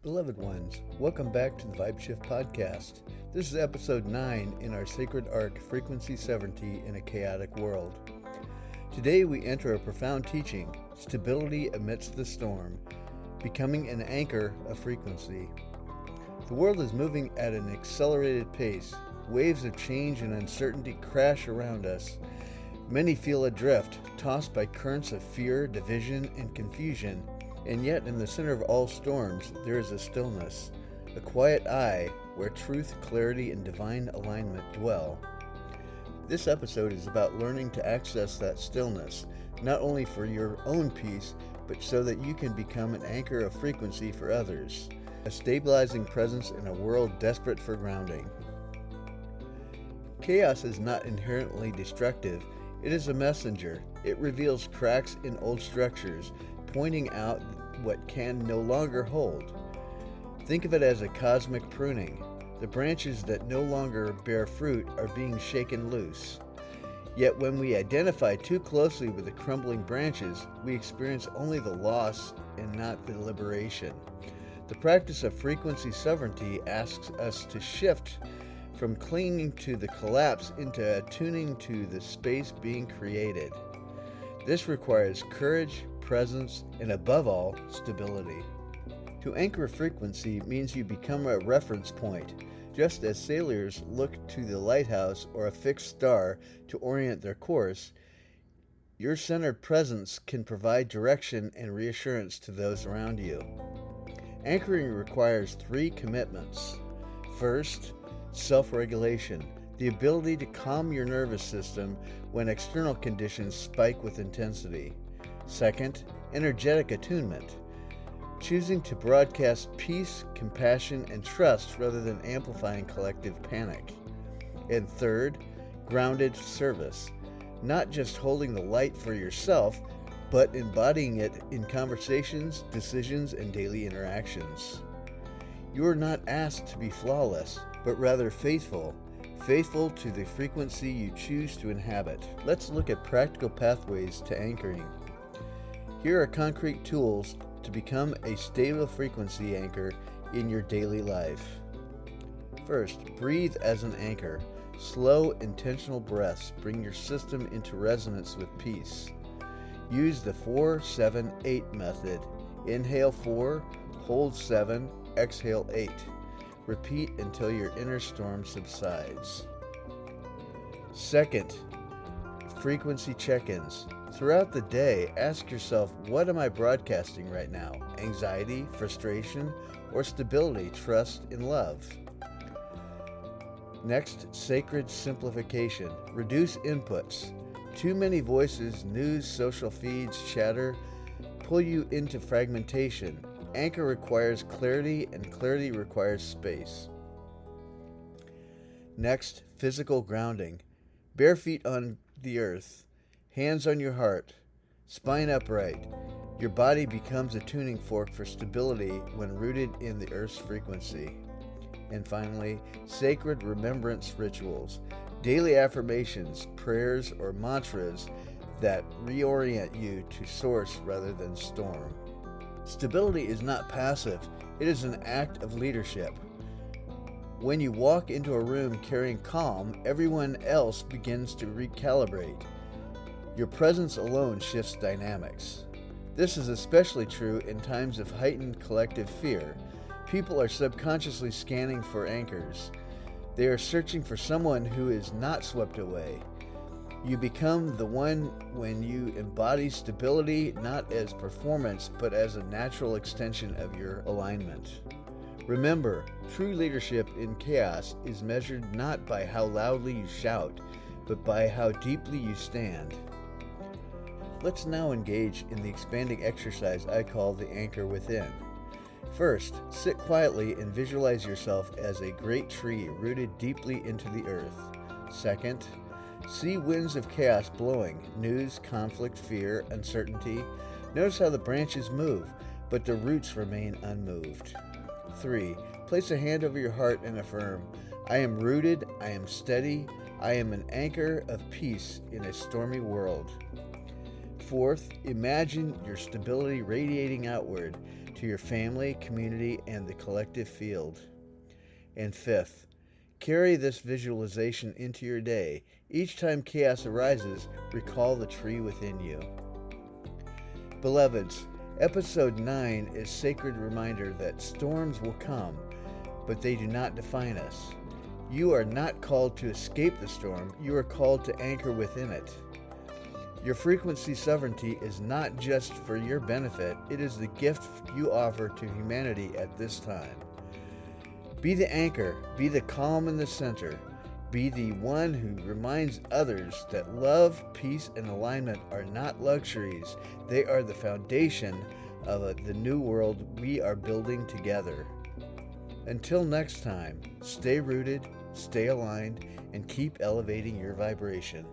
Beloved ones, welcome back to the VybeShift Podcast. This is episode 9 in our sacred arc, Frequency Sovereignty in a Chaotic World. Today we enter a profound teaching, Stability Amidst the Storm, Becoming an Anchor of Frequency. The world is moving at an accelerated pace. Waves of change and uncertainty crash around us. Many feel adrift, tossed by currents of fear, division, and confusion. And yet, in the center of all storms, there is a stillness, a quiet eye where truth, clarity, and divine alignment dwell. This episode is about learning to access that stillness, not only for your own peace, but so that you can become an anchor of frequency for others, a stabilizing presence in a world desperate for grounding. Chaos is not inherently destructive. It is a messenger. It reveals cracks in old structures, pointing out what can no longer hold. Think of it as a cosmic pruning. The branches that no longer bear fruit are being shaken loose. Yet when we identify too closely with the crumbling branches, we experience only the loss and not the liberation. The practice of frequency sovereignty asks us to shift from clinging to the collapse into attuning to the space being created. This requires courage, presence, and above all, stability. To anchor frequency means you become a reference point, just as sailors look to the lighthouse or a fixed star to orient their course. Your centered presence can provide direction and reassurance to those around you. Anchoring requires 3 commitments. First, self-regulation, the ability to calm your nervous system when external conditions spike with intensity. Second, energetic attunement, choosing to broadcast peace, compassion, and trust rather than amplifying collective panic. And third, grounded service, not just holding the light for yourself, but embodying it in conversations, decisions, and daily interactions. You are not asked to be flawless, but rather faithful to the frequency you choose to inhabit. Let's look at practical pathways to anchoring. Here are concrete tools to become a stable frequency anchor in your daily life. First, breathe as an anchor. Slow, intentional breaths bring your system into resonance with peace. Use the 4-7-8 method. Inhale 4, hold 7, exhale 8. Repeat until your inner storm subsides. Second, frequency check-ins. Throughout the day, ask yourself, what am I broadcasting right now? Anxiety, frustration, or stability, trust, and love? Next, sacred simplification. Reduce inputs. Too many voices, news, social feeds, chatter pull you into fragmentation. Anchor requires clarity, and clarity requires space. Next, physical grounding. Bare feet on the earth, hands on your heart, spine upright. Your body becomes a tuning fork for stability when rooted in the earth's frequency. And finally, sacred remembrance rituals. Daily affirmations, prayers, or mantras that reorient you to source rather than storm. Stability is not passive, it is an act of leadership. When you walk into a room carrying calm, everyone else begins to recalibrate. Your presence alone shifts dynamics. This is especially true in times of heightened collective fear. People are subconsciously scanning for anchors. They are searching for someone who is not swept away. You become the one when you embody stability not as performance, but as a natural extension of your alignment. Remember, true leadership in chaos is measured not by how loudly you shout, but by how deeply you stand. Let's now engage in the expanding exercise I call the anchor within. First, sit quietly and visualize yourself as a great tree rooted deeply into the earth. Second, see winds of chaos blowing, news, conflict, fear, uncertainty. Notice how the branches move, but the roots remain unmoved. 3. Place a hand over your heart and affirm, I am rooted, I am steady, I am an anchor of peace in a stormy world. Fourth, imagine your stability radiating outward, to your family, community, and the collective field. And fifth, carry this visualization into your day. Each time chaos arises, recall the tree within you. Beloveds, Episode 9 is a sacred reminder that storms will come, but they do not define us. You are not called to escape the storm, you are called to anchor within it. Your frequency sovereignty is not just for your benefit, it is the gift you offer to humanity at this time. Be the anchor, be the calm in the center, be the one who reminds others that love, peace, and alignment are not luxuries, they are the foundation of the new world we are building together. Until next time, stay rooted, stay aligned, and keep elevating your vibration.